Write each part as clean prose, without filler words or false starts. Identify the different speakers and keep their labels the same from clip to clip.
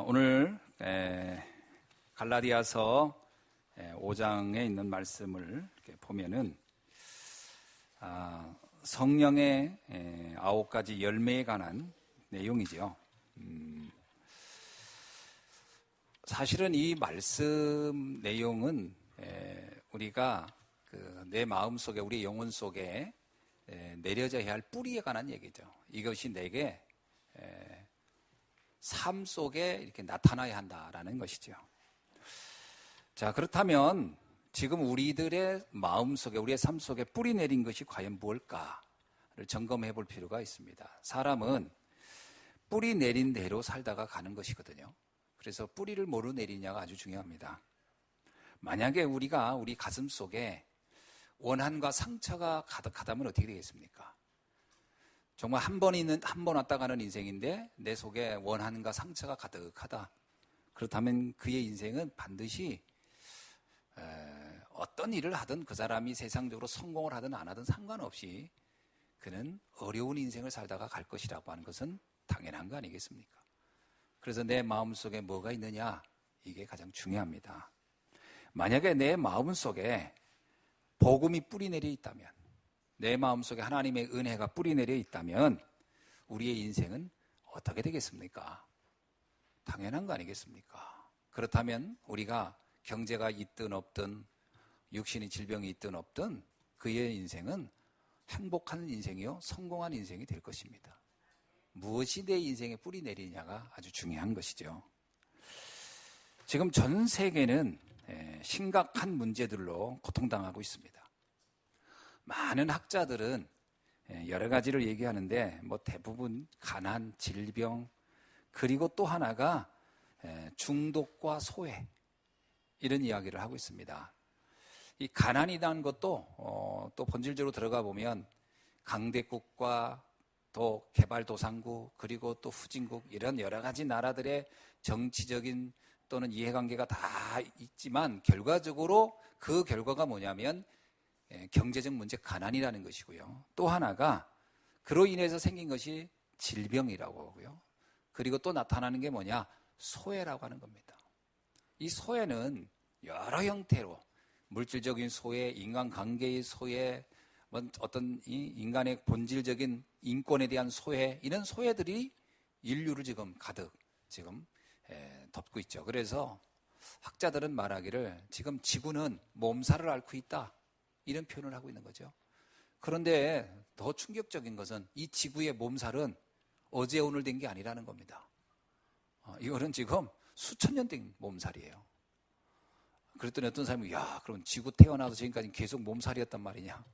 Speaker 1: 오늘 갈라디아서 5장에 있는 말씀을 이렇게 보면은 성령의 9가지 열매에 관한 내용이죠. 사실은 이 말씀 내용은 우리가 내 마음 속에, 우리 영혼 속에 내려져야 할 뿌리에 관한 얘기죠. 이것이 내게 삶 속에 이렇게 나타나야 한다라는 것이죠. 자, 그렇다면 지금 우리들의 마음 속에, 우리의 삶 속에 뿌리 내린 것이 과연 무엇일까를 점검해 볼 필요가 있습니다. 사람은 뿌리 내린 대로 살다가 가는 것이거든요. 그래서 뿌리를 뭐로 내리냐가 아주 중요합니다. 만약에 우리가 우리 가슴 속에 원한과 상처가 가득하다면 어떻게 되겠습니까? 정말 한 번 왔다 가는 인생인데 내 속에 원한과 상처가 가득하다. 그렇다면 그의 인생은 반드시 어떤 일을 하든, 그 사람이 세상적으로 성공을 하든 안 하든 상관없이 그는 어려운 인생을 살다가 갈 것이라고 하는 것은 당연한 거 아니겠습니까? 그래서 내 마음속에 뭐가 있느냐, 이게 가장 중요합니다. 만약에 내 마음속에 복음이 뿌리내려 있다면, 내 마음속에 하나님의 은혜가 뿌리내려 있다면 우리의 인생은 어떻게 되겠습니까? 당연한 거 아니겠습니까? 그렇다면 우리가 경제가 있든 없든, 육신의 질병이 있든 없든 그의 인생은 행복한 인생이요, 성공한 인생이 될 것입니다. 무엇이 내 인생에 뿌리 내리냐가 아주 중요한 것이죠. 지금 전 세계는 심각한 문제들로 고통당하고 있습니다. 많은 학자들은 여러 가지를 얘기하는데 대부분 가난, 질병, 그리고 또 하나가 중독과 소외, 이런 이야기를 하고 있습니다. 이 가난이라는 것도 또 본질적으로 들어가 보면 강대국과 또 개발도상국, 그리고 또 후진국, 이런 여러 가지 나라들의 정치적인 또는 이해관계가 다 있지만 결과적으로 그 결과가 뭐냐면 경제적 문제, 가난이라는 것이고요. 또 하나가 그로 인해서 생긴 것이 질병이라고 하고요. 그리고 또 나타나는 게 뭐냐? 소외라고 하는 겁니다. 이 소외는 여러 형태로, 물질적인 소외, 인간관계의 소외, 어떤 인간의 본질적인 인권에 대한 소외, 이런 소외들이 인류를 지금 가득 덮고 있죠. 그래서 학자들은 말하기를 지금 지구는 몸살을 앓고 있다, 이런 표현을 하고 있는 거죠. 그런데 더 충격적인 것은 이 지구의 몸살은 어제 오늘 된 게 아니라는 겁니다. 이거는 지금 수천 년 된 몸살이에요. 그랬더니 어떤 사람이 그럼 지구 태어나서 지금까지 계속 몸살이었단 말이냐.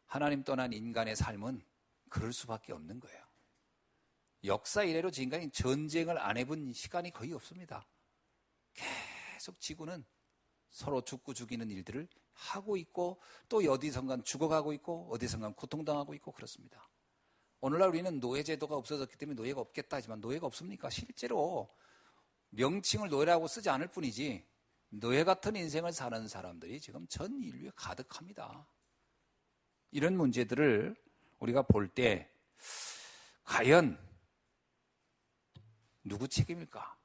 Speaker 1: 하나님 떠난 인간의 삶은 그럴 수밖에 없는 거예요. 역사 이래로 지금까지 전쟁을 안 해본 시간이 거의 없습니다. 계속 지구는 서로 죽고 죽이는 일들을 하고 있고, 또 어디선간 죽어가고 있고, 어디선간 고통당하고 있고, 그렇습니다. 오늘날 우리는 노예제도가 없어졌기 때문에 노예가 없겠다 하지만 노예가 없습니까? 실제로 명칭을 노예라고 쓰지 않을 뿐이지 노예 같은 인생을 사는 사람들이 지금 전 인류에 가득합니다. 이런 문제들을 우리가 볼 때 과연 누구 책임일까?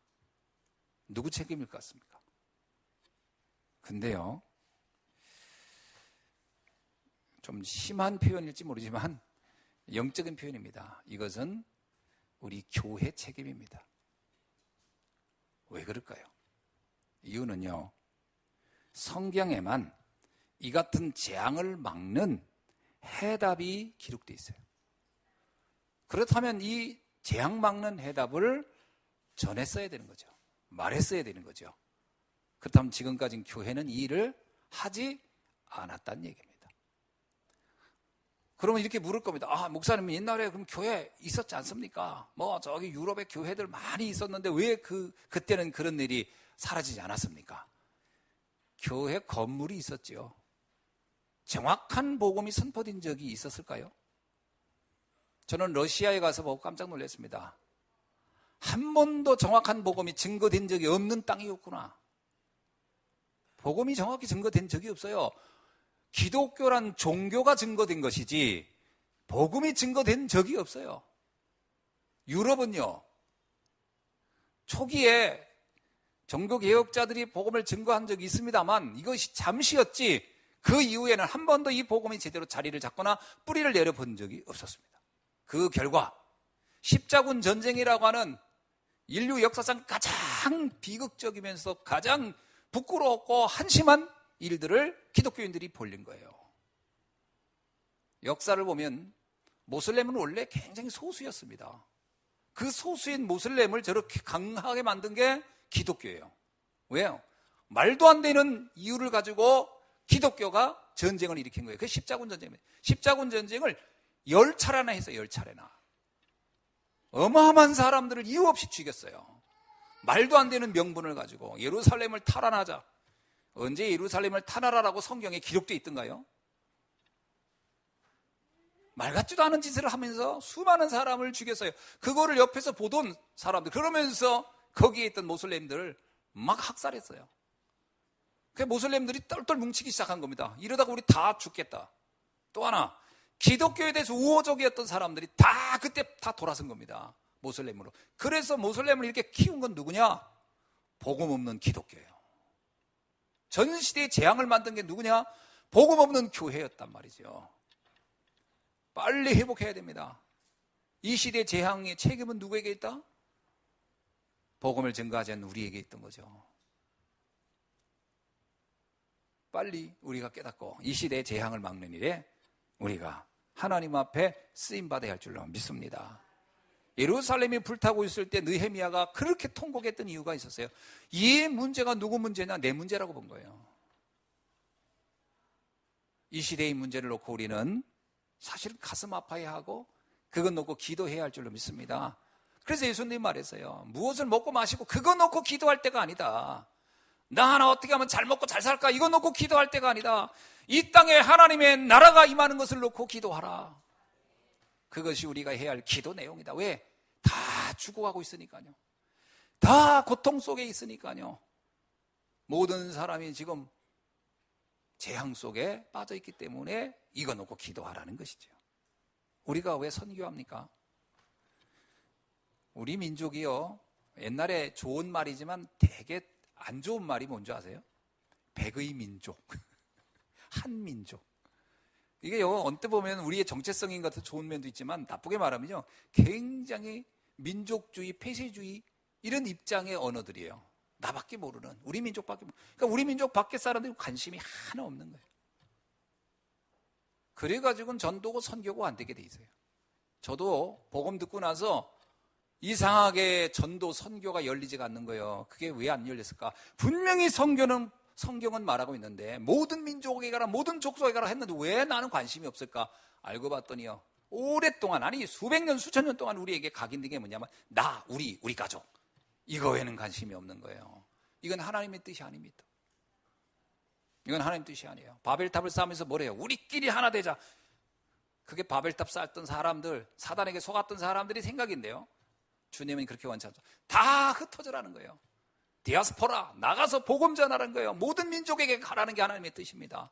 Speaker 1: 누구 책임일 것 같습니까? 근데요, 좀 심한 표현일지 모르지만 영적인 표현입니다. 이것은 우리 교회 책임입니다. 왜 그럴까요? 이유는요, 성경에만 이 같은 재앙을 막는 해답이 기록되어 있어요. 그렇다면 이 재앙 막는 해답을 전했어야 되는 거죠. 말했어야 되는 거죠. 그렇다면 지금까지 교회는 이 일을 하지 않았다는 얘기입니다. 그러면 이렇게 물을 겁니다. 목사님, 옛날에 그럼 교회 있었지 않습니까? 저기 유럽의 교회들 많이 있었는데 왜 그때는 그런 일이 사라지지 않았습니까? 교회 건물이 있었죠. 정확한 복음이 선포된 적이 있었을까요? 저는 러시아에 가서 보고 깜짝 놀랐습니다. 한 번도 정확한 복음이 증거된 적이 없는 땅이었구나. 복음이 정확히 증거된 적이 없어요. 기독교란 종교가 증거된 것이지 복음이 증거된 적이 없어요. 유럽은요, 초기에 종교개혁자들이 복음을 증거한 적이 있습니다만 이것이 잠시였지 그 이후에는 한 번도 이 복음이 제대로 자리를 잡거나 뿌리를 내려본 적이 없었습니다. 그 결과 십자군 전쟁이라고 하는 인류 역사상 가장 비극적이면서 가장 부끄러웠고 한심한 일들을 기독교인들이 벌린 거예요. 역사를 보면 모슬렘은 원래 굉장히 소수였습니다. 그 소수인 모슬렘을 저렇게 강하게 만든 게 기독교예요. 왜요? 말도 안 되는 이유를 가지고 기독교가 전쟁을 일으킨 거예요. 그게 십자군 전쟁입니다. 십자군 전쟁을 10차례나 했어요. 10차례나. 어마어마한 사람들을 이유 없이 죽였어요. 말도 안 되는 명분을 가지고 예루살렘을 탈환하자. 언제 예루살렘을 탈환하라고 성경에 기록되어 있던가요? 말 같지도 않은 짓을 하면서 수많은 사람을 죽였어요. 그거를 옆에서 보던 사람들, 그러면서 거기에 있던 모슬렘들을 막 학살했어요. 그 모슬렘들이 똘똘 뭉치기 시작한 겁니다. 이러다가 우리 다 죽겠다. 또 하나, 기독교에 대해서 우호적이었던 사람들이 다 그때 다 돌아선 겁니다. 모슬렘으로. 그래서 모슬렘을 이렇게 키운 건 누구냐? 복음 없는 기독교예요. 전 시대의 재앙을 만든 게 누구냐? 복음 없는 교회였단 말이죠. 빨리 회복해야 됩니다. 이 시대의 재앙의 책임은 누구에게 있다? 복음을 증거하지 않는 우리에게 있던 거죠. 빨리 우리가 깨닫고 이 시대의 재앙을 막는 일에 우리가 하나님 앞에 쓰임받아야 할 줄로 믿습니다. 예루살렘이 불타고 있을 때 느헤미야가 그렇게 통곡했던 이유가 있었어요. 이 문제가 누구 문제냐? 내 문제라고 본 거예요. 이 시대의 문제를 놓고 우리는 사실은 가슴 아파야 하고 그것 놓고 기도해야 할 줄로 믿습니다. 그래서 예수님 말했어요. 무엇을 먹고 마시고 그거 놓고 기도할 때가 아니다. 나 하나 어떻게 하면 잘 먹고 잘 살까? 이거 놓고 기도할 때가 아니다. 이 땅에 하나님의 나라가 임하는 것을 놓고 기도하라. 그것이 우리가 해야 할 기도 내용이다. 왜? 다 죽어가고 있으니까요. 다 고통 속에 있으니까요. 모든 사람이 지금 재앙 속에 빠져 있기 때문에 이거 놓고 기도하라는 것이죠. 우리가 왜 선교합니까? 우리 민족이요, 옛날에 좋은 말이지만 되게 안 좋은 말이 뭔지 아세요? 백의 민족, 한민족. 이게 언뜻 보면 우리의 정체성인 것 같은 좋은 면도 있지만 나쁘게 말하면요, 굉장히 민족주의, 폐쇄주의 이런 입장의 언어들이에요. 나밖에 모르는, 우리 민족밖에 모르는. 그러니까 우리 민족 밖에 사람들이 관심이 하나 없는 거예요. 그래가지고는 전도고 선교고 안 되게 돼 있어요. 저도 복음 듣고 나서 이상하게 전도 선교가 열리지가 않는 거예요. 그게 왜 안 열렸을까? 분명히 성경은 말하고 있는데 모든 민족에게 가라, 모든 족속에 가라 했는데 왜 나는 관심이 없을까? 알고 봤더니요, 오랫동안, 아니 수백 년, 수천 년 동안 우리에게 각인된 게 뭐냐면 나, 우리 가족, 이거에는 관심이 없는 거예요. 이건 하나님의 뜻이 아닙니다. 이건 하나님 뜻이 아니에요. 바벨탑을 쌓으면서 뭐래요? 우리끼리 하나 되자. 그게 바벨탑 쌓았던 사람들, 사단에게 속았던 사람들이 생각인데요, 주님은 그렇게 원치 않죠. 다 흩어져라는 거예요. 디아스포라, 나가서 복음 전하라는 거예요. 모든 민족에게 가라는 게 하나님의 뜻입니다.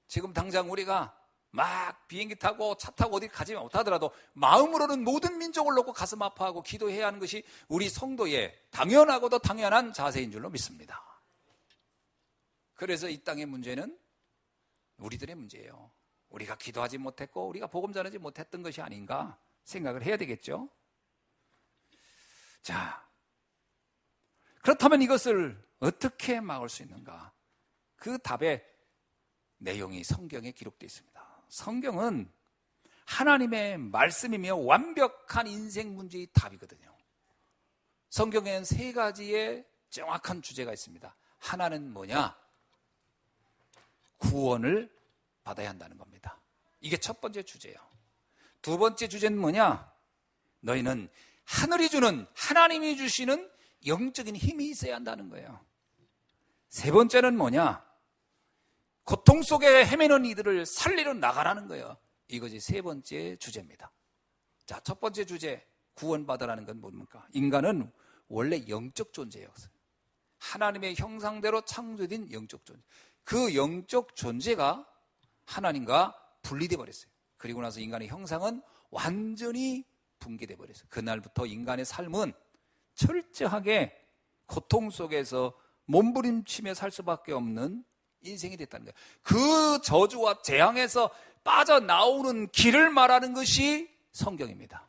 Speaker 1: 지금 당장 우리가 막 비행기 타고 차 타고 어디 가지 못하더라도 마음으로는 모든 민족을 놓고 가슴 아파하고 기도해야 하는 것이 우리 성도의 당연하고도 당연한 자세인 줄로 믿습니다. 그래서 이 땅의 문제는 우리들의 문제예요. 우리가 기도하지 못했고 우리가 복음 전하지 못했던 것이 아닌가 생각을 해야 되겠죠. 자, 그렇다면 이것을 어떻게 막을 수 있는가? 그 답의 내용이 성경에 기록되어 있습니다. 성경은 하나님의 말씀이며 완벽한 인생 문제의 답이거든요. 성경에는 세 가지의 정확한 주제가 있습니다. 하나는 뭐냐? 구원을 받아야 한다는 겁니다. 이게 첫 번째 주제예요. 두 번째 주제는 뭐냐? 너희는 하늘이 주는, 하나님이 주시는 영적인 힘이 있어야 한다는 거예요. 세 번째는 뭐냐? 고통 속에 헤매는 이들을 살리러 나가라는 거예요. 이것이 세 번째 주제입니다. 자, 첫 번째 주제, 구원받으라는 건 뭡니까? 인간은 원래 영적 존재예요. 하나님의 형상대로 창조된 영적 존재. 그 영적 존재가 하나님과 분리돼 버렸어요. 그리고 나서 인간의 형상은 완전히 붕괴돼 버렸어요. 그날부터 인간의 삶은 철저하게 고통 속에서 몸부림치며 살 수밖에 없는 인생이 됐다는 거예요. 그 저주와 재앙에서 빠져나오는 길을 말하는 것이 성경입니다.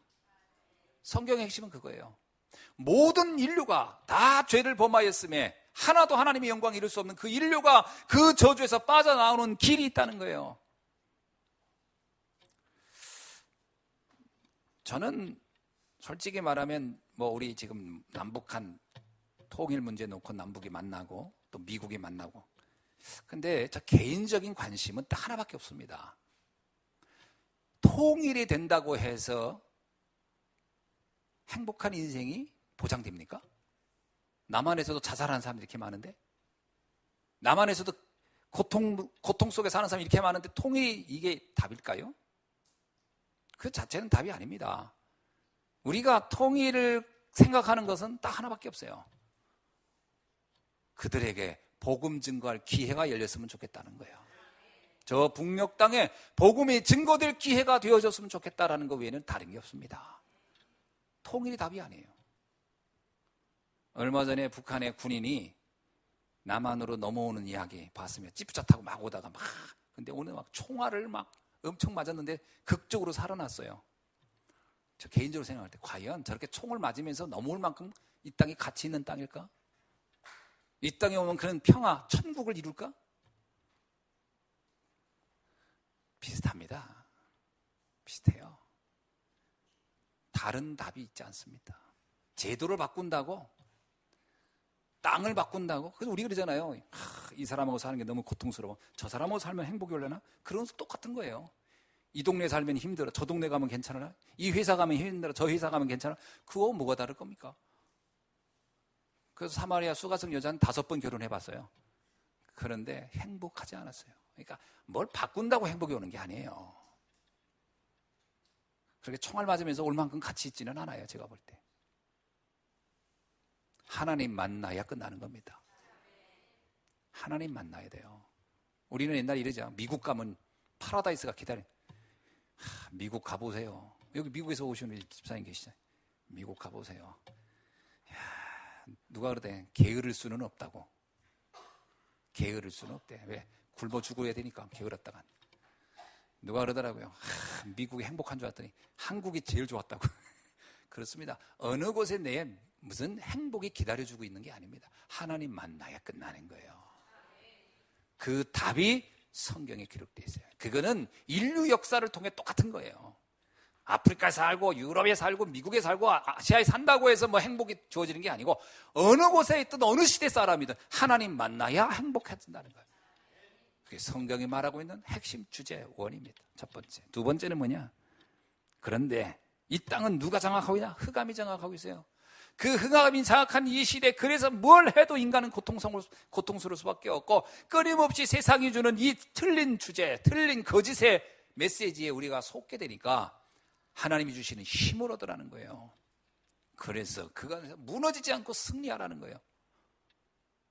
Speaker 1: 성경의 핵심은 그거예요. 모든 인류가 다 죄를 범하였음에 하나도 하나님의 영광을 이룰 수 없는 그 인류가 그 저주에서 빠져나오는 길이 있다는 거예요. 저는 솔직히 말하면 우리 지금 남북한 통일 문제 놓고 남북이 만나고 또 미국이 만나고, 근데 저 개인적인 관심은 딱 하나밖에 없습니다. 통일이 된다고 해서 행복한 인생이 보장됩니까? 남한에서도 자살하는 사람들이 이렇게 많은데, 남한에서도 고통 속에 사는 사람이 이렇게 많은데 통일이 이게 답일까요? 그 자체는 답이 아닙니다. 우리가 통일을 생각하는 것은 딱 하나밖에 없어요. 그들에게 복음 증거할 기회가 열렸으면 좋겠다는 거예요. 저 북녘 땅에 복음이 증거될 기회가 되어졌으면 좋겠다라는 것 외에는 다른 게 없습니다. 통일이 답이 아니에요. 얼마 전에 북한의 군인이 남한으로 넘어오는 이야기 봤으면 찌푸차 타고 막 오다가 근데 오늘 총알을 엄청 맞았는데 극적으로 살아났어요. 저 개인적으로 생각할 때 과연 저렇게 총을 맞으면서 넘어올 만큼 이 땅이 가치 있는 땅일까? 이 땅에 오면 그런 평화, 천국을 이룰까? 비슷합니다. 비슷해요. 다른 답이 있지 않습니다. 제도를 바꾼다고, 땅을 바꾼다고, 그래서 우리 그러잖아요. 이 사람하고 사는 게 너무 고통스러워. 저 사람하고 살면 행복이 올려나? 그런 것도 똑같은 거예요. 이 동네 살면 힘들어. 저 동네 가면 괜찮아. 이 회사 가면 힘들어. 저 회사 가면 괜찮아. 그거 뭐가 다를 겁니까? 그래서 사마리아 수가성 여자는 5번 결혼해봤어요. 그런데 행복하지 않았어요. 그러니까 뭘 바꾼다고 행복이 오는 게 아니에요. 그렇게 총알 맞으면서 올 만큼 가치 있지는 않아요. 제가 볼 때. 하나님 만나야 끝나는 겁니다. 하나님 만나야 돼요. 우리는 옛날에 이러죠. 미국 가면 파라다이스가 기다려. 미국 가보세요. 여기 미국에서 오신 우리 집사님 계시잖아요. 미국 가보세요. 누가 그러대? 게으를 수는 없다고. 게으를 수는 없대. 왜? 굶어 죽어야 되니까 게으렀다간. 누가 그러더라고요. 미국이 행복한 줄 알았더니 한국이 제일 좋았다고. 그렇습니다. 어느 곳에 내 무슨 행복이 기다려주고 있는 게 아닙니다. 하나님 만나야 끝나는 거예요. 그 답이 성경에 기록되어 있어요. 그거는 인류 역사를 통해 똑같은 거예요. 아프리카에 살고 유럽에 살고 미국에 살고 아시아에 산다고 해서 행복이 주어지는 게 아니고, 어느 곳에 있든 어느 시대 사람이든 하나님 만나야 행복해진다는 거예요. 그게 성경이 말하고 있는 핵심 주제 원입니다. 첫 번째. 두 번째는 뭐냐? 그런데 이 땅은 누가 장악하고 있냐? 흑암이 장악하고 있어요. 그 흑암이 장악한 이 시대, 그래서 뭘 해도 인간은 고통스러울 수밖에 없고, 끊임없이 세상이 주는 이 틀린 주제, 틀린 거짓의 메시지에 우리가 속게 되니까 하나님이 주시는 힘을 얻으라는 거예요. 그래서 그간에서 무너지지 않고 승리하라는 거예요.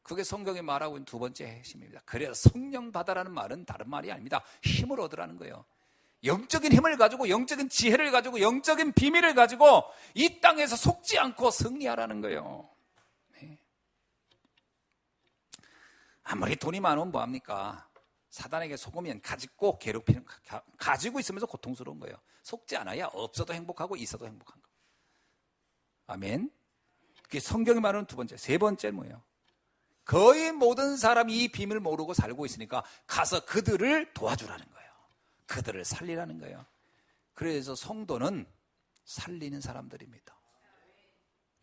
Speaker 1: 그게 성경이 말하고 있는 두 번째 핵심입니다. 그래서 성령 받아라는 말은 다른 말이 아닙니다. 힘을 얻으라는 거예요. 영적인 힘을 가지고, 영적인 지혜를 가지고, 영적인 비밀을 가지고 이 땅에서 속지 않고 승리하라는 거예요. 네. 아무리 돈이 많으면 뭐합니까? 사단에게 속으면 가지고 괴롭히는, 가지고 있으면서 고통스러운 거예요. 속지 않아야 없어도 행복하고 있어도 행복한 거예요. 아멘. 그게 성경이 말하는 두 번째. 세 번째는 뭐예요? 거의 모든 사람이 이 비밀을 모르고 살고 있으니까 가서 그들을 도와주라는 거예요. 그들을 살리라는 거예요. 그래서 성도는 살리는 사람들입니다.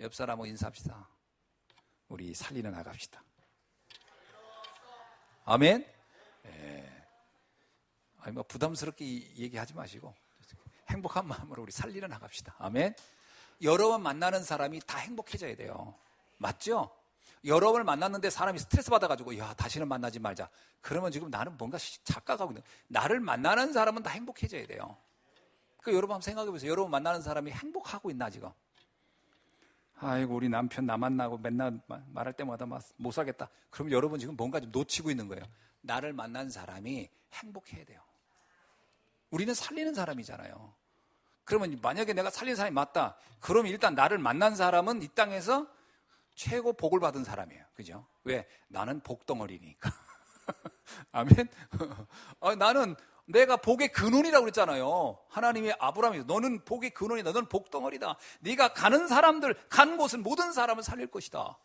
Speaker 1: 옆 사람하고 인사합시다. 우리 살리는 나갑시다. 아멘. 예. 아니 부담스럽게 얘기하지 마시고 행복한 마음으로 우리 살리러 나갑시다. 아멘. 여러 번 만나는 사람이 다 행복해져야 돼요. 맞죠? 여러 번을 만났는데 사람이 스트레스 받아가지고 야 다시는 만나지 말자. 그러면 지금 나는 뭔가 착각하고 있는. 나를 만나는 사람은 다 행복해져야 돼요. 그러니까 여러분 한번 생각해보세요. 여러분 만나는 사람이 행복하고 있나 지금? 아이고 우리 남편 나 만나고 맨날 말할 때마다 막 못 살겠다. 그럼 여러분 지금 뭔가 좀 놓치고 있는 거예요. 나를 만난 사람이 행복해야 돼요. 우리는 살리는 사람이잖아요. 그러면 만약에 내가 살린 사람이 맞다. 그럼 일단 나를 만난 사람은 이 땅에서 최고 복을 받은 사람이에요. 그죠? 왜? 나는 복덩어리니까. 아멘? 나는 내가 복의 근원이라고 그랬잖아요. 하나님이 아브라함이 너는 복의 근원이다. 너는 복덩어리다. 네가 가는 사람들, 간 곳은 모든 사람을 살릴 것이다.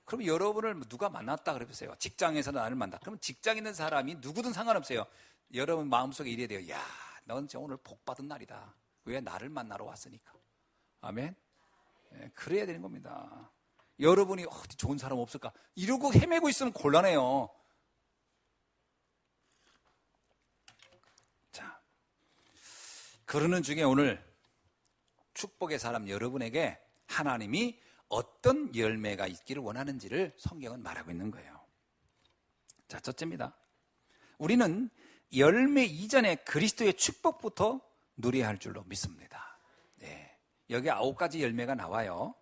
Speaker 1: 그럼 여러분을 누가 만났다 그래보세요. 직장에서 나를 만났다. 그럼 직장 있는 사람이 누구든 상관없어요. 여러분 마음속에 이래야 돼요. 야, 넌 오늘 복 받은 날이다. 왜? 나를 만나러 왔으니까. 아멘? 네, 그래야 되는 겁니다. 여러분이 어디 좋은 사람 없을까? 이러고 헤매고 있으면 곤란해요. 자, 그러는 중에 오늘 축복의 사람 여러분에게 하나님이 어떤 열매가 있기를 원하는지를 성경은 말하고 있는 거예요. 자, 첫째입니다. 우리는 열매 이전에 그리스도의 축복부터 누려야 할 줄로 믿습니다. 네, 여기 9가지 열매가 나와요.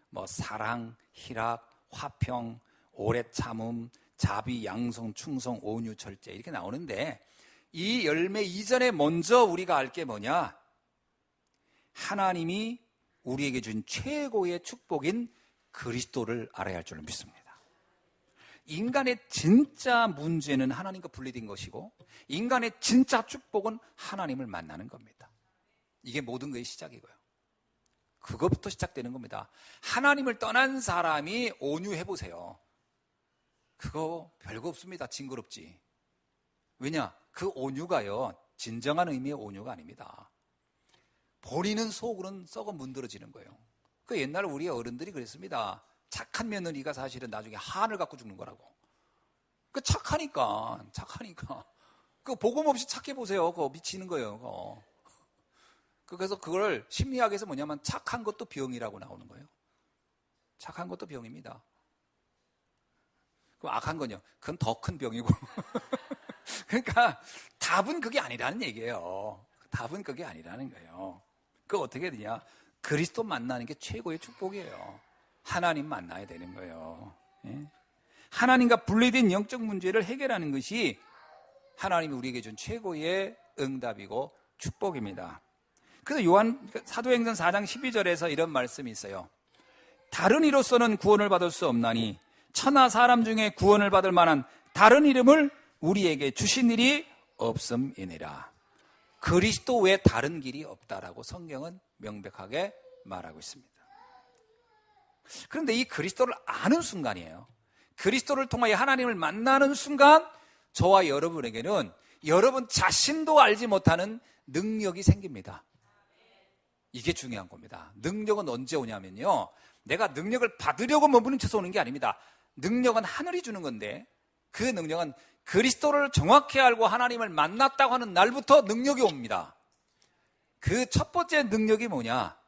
Speaker 1: 뭐 사랑, 희락, 화평, 오래 참음, 자비, 양성, 충성, 온유, 절제 이렇게 나오는데 이 열매 이전에 먼저 우리가 알 게 뭐냐? 하나님이 우리에게 준 최고의 축복인 그리스도를 알아야 할 줄로 믿습니다. 인간의 진짜 문제는 하나님과 분리된 것이고 인간의 진짜 축복은 하나님을 만나는 겁니다. 이게 모든 것의 시작이고요. 그것부터 시작되는 겁니다. 하나님을 떠난 사람이 온유해보세요. 그거 별거 없습니다. 징그럽지. 왜냐? 그 온유가요, 진정한 의미의 온유가 아닙니다. 본인은 속으로는 썩어 문드러지는 거예요. 그 옛날 우리 어른들이 그랬습니다. 착한 며느리가 사실은 나중에 한을 갖고 죽는 거라고. 그 착하니까. 그 복음 없이 착해 보세요. 그거 미치는 거예요. 그거. 그래서 그걸 심리학에서 뭐냐면 착한 것도 병이라고 나오는 거예요. 착한 것도 병입니다. 그럼 악한 건요? 그건 더 큰 병이고. 그러니까 답은 그게 아니라는 얘기예요. 답은 그게 아니라는 거예요. 그거 어떻게 되냐? 그리스도 만나는 게 최고의 축복이에요. 하나님 만나야 되는 거예요. 예? 하나님과 분리된 영적 문제를 해결하는 것이 하나님이 우리에게 준 최고의 응답이고 축복입니다. 그래서 사도행전 4장 12절에서 이런 말씀이 있어요. 다른 이로서는 구원을 받을 수 없나니 천하 사람 중에 구원을 받을 만한 다른 이름을 우리에게 주신 일이 없음이니라. 그리스도 외에 다른 길이 없다라고 성경은 명백하게 말하고 있습니다. 그런데 이 그리스도를 아는 순간이에요. 그리스도를 통하여 하나님을 만나는 순간 저와 여러분에게는 여러분 자신도 알지 못하는 능력이 생깁니다. 이게 중요한 겁니다. 능력은 언제 오냐면요, 내가 능력을 받으려고 머무르면서 오는 게 아닙니다. 능력은 하늘이 주는 건데 그 능력은 그리스도를 정확히 알고 하나님을 만났다고 하는 날부터 능력이 옵니다. 그 첫 번째 능력이 뭐냐?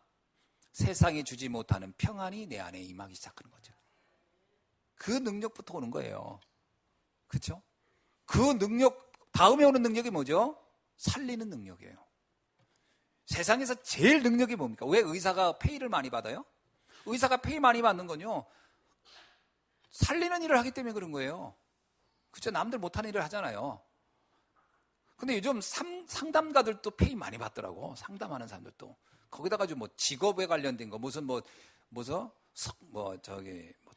Speaker 1: 세상이 주지 못하는 평안이 내 안에 임하기 시작하는 거죠. 그 능력부터 오는 거예요. 그렇죠? 그 능력 다음에 오는 능력이 뭐죠? 살리는 능력이에요. 세상에서 제일 능력이 뭡니까? 왜 의사가 페이를 많이 받아요? 의사가 페이 많이 받는 건요, 살리는 일을 하기 때문에 그런 거예요. 그렇죠? 남들 못하는 일을 하잖아요. 근데 요즘 상담가들도 페이 많이 받더라고. 상담하는 사람들도. 거기다가 좀 뭐 직업에 관련된 거,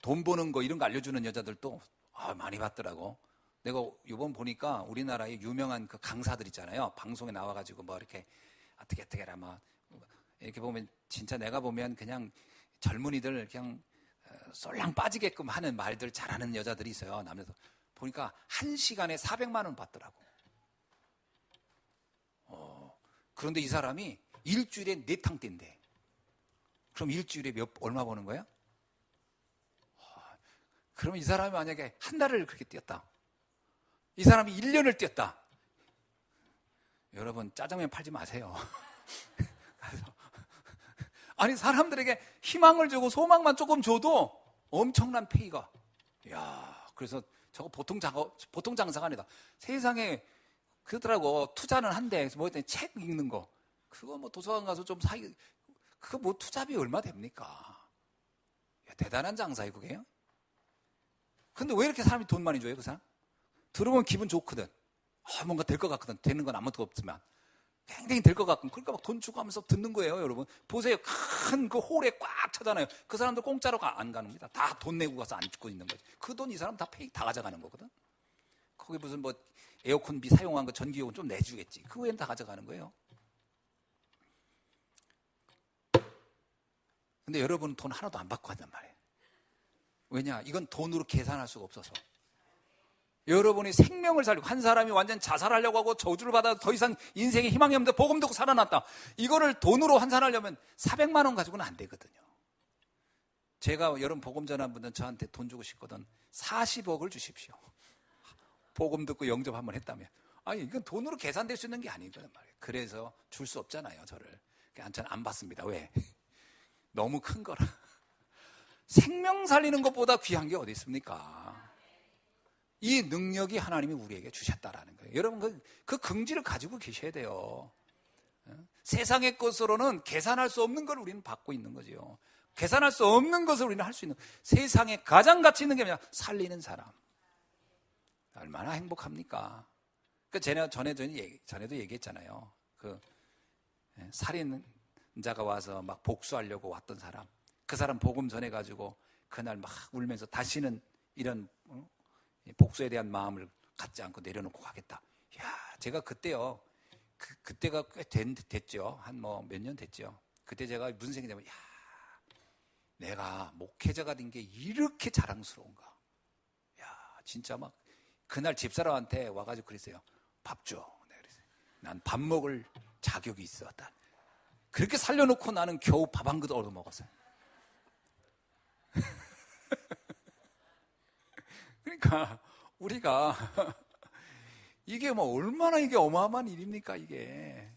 Speaker 1: 돈 버는 거 이런 거 알려주는 여자들도 많이 받더라고. 내가 요번 보니까 우리나라에 유명한 그 강사들 있잖아요. 방송에 나와가지고 뭐 이렇게 어떻게 해라 막 이렇게 보면 진짜 내가 보면 그냥 젊은이들 그냥 쏠랑 빠지게끔 하는 말들 잘하는 여자들이 있어요. 남에서 보니까 1시간에 400만 원 받더라고. 그런데 이 사람이 일주일에 4탕 뛴대. 그럼 일주일에 얼마 버는 거야? 그러면 이 사람이 만약에 한 달을 그렇게 뛰었다. 이 사람이 1년을 뛰었다. 여러분 짜장면 팔지 마세요. 아니 사람들에게 희망을 주고 소망만 조금 줘도 엄청난 페이가. 야, 그래서 저거 보통 장사가 아니다. 세상에 그러더라고. 투자는 한데 뭐 책 읽는 거. 그거 뭐 도서관 가서 좀 그거 뭐 투자비 얼마 됩니까? 야, 대단한 장사예요 그게요. 근데 왜 이렇게 사람이 돈 많이 줘요 그 사람? 들어보면 기분 좋거든. 뭔가 될 것 같거든. 되는 건 아무것도 없지만. 굉장히 될 것 같고, 그러니까 막 돈 주고 하면서 듣는 거예요, 여러분. 보세요. 큰 그 홀에 꽉 차잖아요. 그 사람들 공짜로 안 갑니다. 다 돈 내고 가서 앉고 있는 거지. 그 돈 이 사람 다 다 가져가는 거거든. 거기 무슨 뭐 에어컨비 사용한 거 전기요금 좀 내주겠지. 그 외에는 다 가져가는 거예요. 근데 여러분은 돈 하나도 안 받고 한단 말이에요. 왜냐? 이건 돈으로 계산할 수가 없어서. 여러분이 생명을 살리고, 한 사람이 완전 자살하려고 하고 저주를 받아 더 이상 인생에 희망이 없는데 복음 듣고 살아났다. 이거를 돈으로 환산하려면 400만 원 가지고는 안 되거든요. 제가 여러분 복음 전한 분들은 저한테 돈 주고 싶거든. 40억을 주십시오. 복음 듣고 영접 한번 했다면. 아니, 이건 돈으로 계산될 수 있는 게 아니거든 말이에요. 그래서 줄 수 없잖아요, 저를. 저는 안 받습니다. 왜? 너무 큰 거라. 생명 살리는 것보다 귀한 게 어디 있습니까? 이 능력이 하나님이 우리에게 주셨다라는 거예요. 여러분 그 긍지를 가지고 계셔야 돼요. 세상의 것으로는 계산할 수 없는 걸 우리는 받고 있는 거죠. 계산할 수 없는 것을 우리는 할 수 있는, 세상에 가장 가치 있는 게 뭐냐? 살리는 사람. 얼마나 행복합니까? 전에도 얘기했잖아요. 그 살인자가 와서 막 복수하려고 왔던 사람, 그 사람 복음 전해가지고 그날 막 울면서 다시는 이런 복수에 대한 마음을 갖지 않고 내려놓고 가겠다. 야, 제가 그때요. 그때가 꽤 됐죠. 한 뭐 몇 년 됐죠. 그때 제가 무슨 생각이냐면, 야, 내가 목회자가 된 게 이렇게 자랑스러운가. 야, 진짜 막 그날 집사람한테 와가지고 그랬어요. 밥 줘. 난 밥 먹을 자격이 있어. 그렇게 살려놓고 나는 겨우 밥 한 그릇 얻어 먹었어요. 그러니까 우리가 이게 뭐 얼마나 이게 어마어마한 일입니까 이게.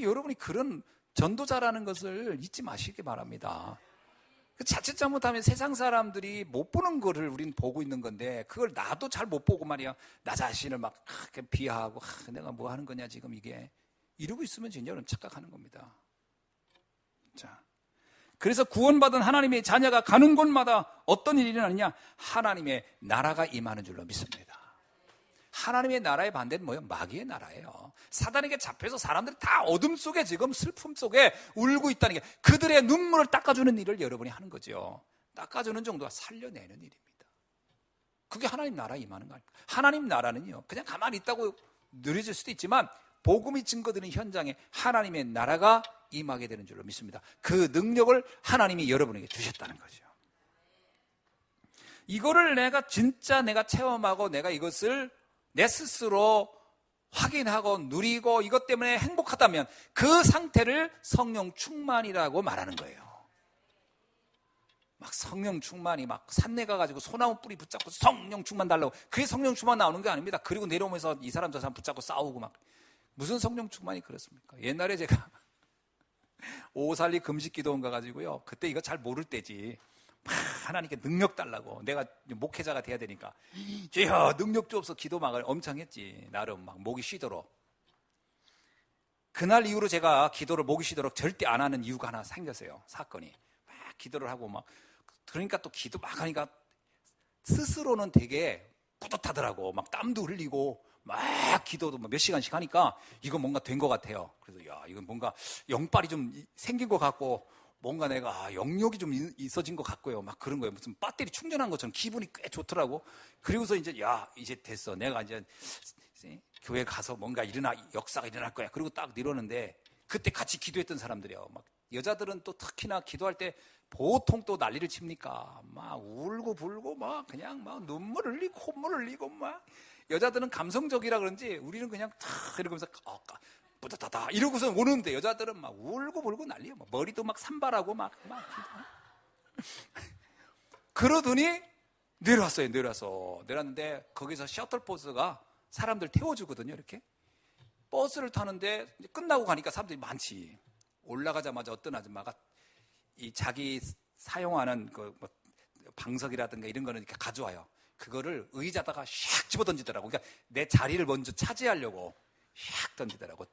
Speaker 1: 여러분이 그런 전도자라는 것을 잊지 마시기 바랍니다. 자칫 잘못하면 세상 사람들이 못 보는 거를 우리는 보고 있는 건데, 그걸 나도 잘 못 보고 말이야, 나 자신을 막 비하하고, 내가 뭐 하는 거냐 지금 이게, 이러고 있으면 진짜 여러분 착각하는 겁니다. 자, 그래서 구원받은 하나님의 자녀가 가는 곳마다 어떤 일이 일어나느냐? 하나님의 나라가 임하는 줄로 믿습니다. 하나님의 나라의 반대는 뭐예요? 마귀의 나라예요. 사단에게 잡혀서 사람들이 다 어둠 속에 지금 슬픔 속에 울고 있다는 게, 그들의 눈물을 닦아주는 일을 여러분이 하는 거죠. 닦아주는 정도가 살려내는 일입니다. 그게 하나님 나라 임하는 거 아닙니까? 하나님 나라는요, 그냥 가만히 있다고 느려질 수도 있지만 복음이 증거되는 현장에 하나님의 나라가 임하게 되는 줄로 믿습니다. 그 능력을 하나님이 여러분에게 주셨다는 거죠. 이거를 내가 체험하고 내가 이것을 내 스스로 확인하고 누리고 이것 때문에 행복하다면 그 상태를 성령 충만이라고 말하는 거예요. 막 성령 충만이 막 산내 가가지고 소나무 뿌리 붙잡고 성령 충만 달라고, 그게 성령 충만 나오는 게 아닙니다. 그리고 내려오면서 이 사람 저 사람 붙잡고 싸우고 막, 무슨 성령 충만이 그렇습니까? 옛날에 제가 오살리 금식 기도원 가가지고요, 그때 이거 잘 모를 때지, 막 하나님께 능력 달라고, 내가 목회자가 돼야 되니까 주여 능력 주옵소서 기도 막 엄청 했지. 나름 막 목이 쉬도록. 그날 이후로 제가 기도를 목이 쉬도록 절대 안 하는 이유가 하나 생겼어요. 사건이. 막 기도를 하고 막, 그러니까 또 기도 막 하니까 스스로는 되게 뿌듯하더라고. 막 땀도 흘리고 막 기도도 몇 시간씩 하니까 이거 뭔가 된 것 같아요. 그래서 야, 이건 뭔가 영빨이 좀 생긴 것 같고, 뭔가 내가 영역이 좀 있어진 것 같고요. 막 그런 거예요. 무슨 배터리 충전한 것처럼 기분이 꽤 좋더라고. 그리고서 이제 이제 됐어. 내가 이제 교회 가서 뭔가 역사가 일어날 거야. 그리고 딱 이러는데, 그때 같이 기도했던 사람들이요. 막 여자들은 또 특히나 기도할 때 보통 또 난리를 칩니까? 막 울고 불고 막 그냥 막 눈물 흘리고 콧물 흘리고 막, 여자들은 감성적이라 그런지 우리는 그냥 탁 이러면서 뿌듯하다 이러고서 오는데, 여자들은 막 울고 불고 난리야. 머리도 막 산발하고 막 그러더니 내려왔는데 거기서 셔틀버스가 사람들 태워주거든요. 이렇게 버스를 타는데 끝나고 가니까 사람들이 많지. 올라가자마자 어떤 아줌마가 이 자기 사용하는 그 뭐 방석이라든가 이런 거는 이렇게 가져와요. 그거를 의자다가 샥 집어던지더라고. 그러니까 내 자리를 먼저 차지하려고 샥 던지더라고.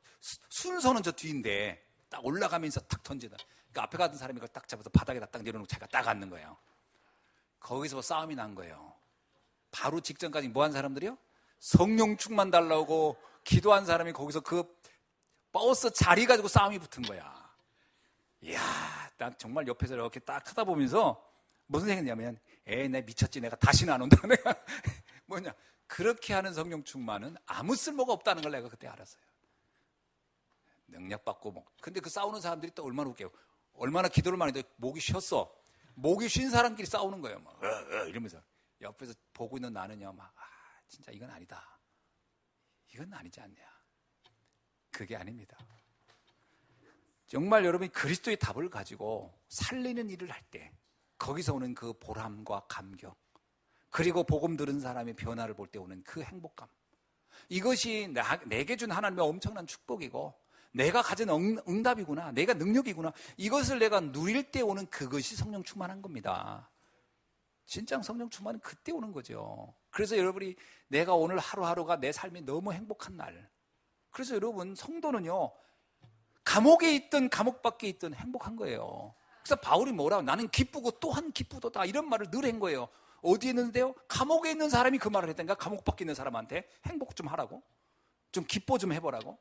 Speaker 1: 순서는 저 뒤인데 딱 올라가면서 탁 던지더라. 그러니까 앞에 가던 사람이 그걸 딱 잡아서 바닥에다 딱 내려놓고 자기가 딱 앉는 거예요. 거기서 싸움이 난 거예요. 바로 직전까지 뭐 한 사람들이요? 성령 충만 달라고 기도한 사람이 거기서 그 버스 자리 가지고 싸움이 붙은 거야. 이야, 난 정말 옆에서 이렇게 딱 쳐다보면서 무슨 생각이냐면, 내 미쳤지. 내가 다시는 안 온다. 내가 뭐냐. 그렇게 하는 성령 충만은 아무 쓸모가 없다는 걸 내가 그때 알았어요. 능력받고 뭐. 근데 그 싸우는 사람들이 또 얼마나 웃겨요. 얼마나 기도를 많이 해도 목이 쉬었어. 목이 쉰 사람끼리 싸우는 거예요. 막 이러면서 옆에서 보고 있는 나는요, 막 진짜 이건 아니다. 이건 아니지 않냐. 그게 아닙니다. 정말 여러분이 그리스도의 답을 가지고 살리는 일을 할 때 거기서 오는 그 보람과 감격, 그리고 복음 들은 사람의 변화를 볼 때 오는 그 행복감, 이것이 내게 준 하나님의 엄청난 축복이고 내가 가진 응답이구나, 내가 능력이구나, 이것을 내가 누릴 때 오는 그것이 성령 충만한 겁니다. 진짜 성령 충만은 그때 오는 거죠. 그래서 여러분이 내가 오늘 하루하루가 내 삶이 너무 행복한 날, 그래서 여러분 성도는요, 감옥에 있든 감옥 밖에 있든 행복한 거예요. 그래서 바울이 뭐라고, 나는 기쁘고 또한 기쁘도다, 이런 말을 늘 한 거예요. 어디에 있는데요? 감옥에 있는 사람이 그 말을 했다니까. 감옥 밖에 있는 사람한테 행복 좀 하라고, 좀 기뻐 좀 해보라고.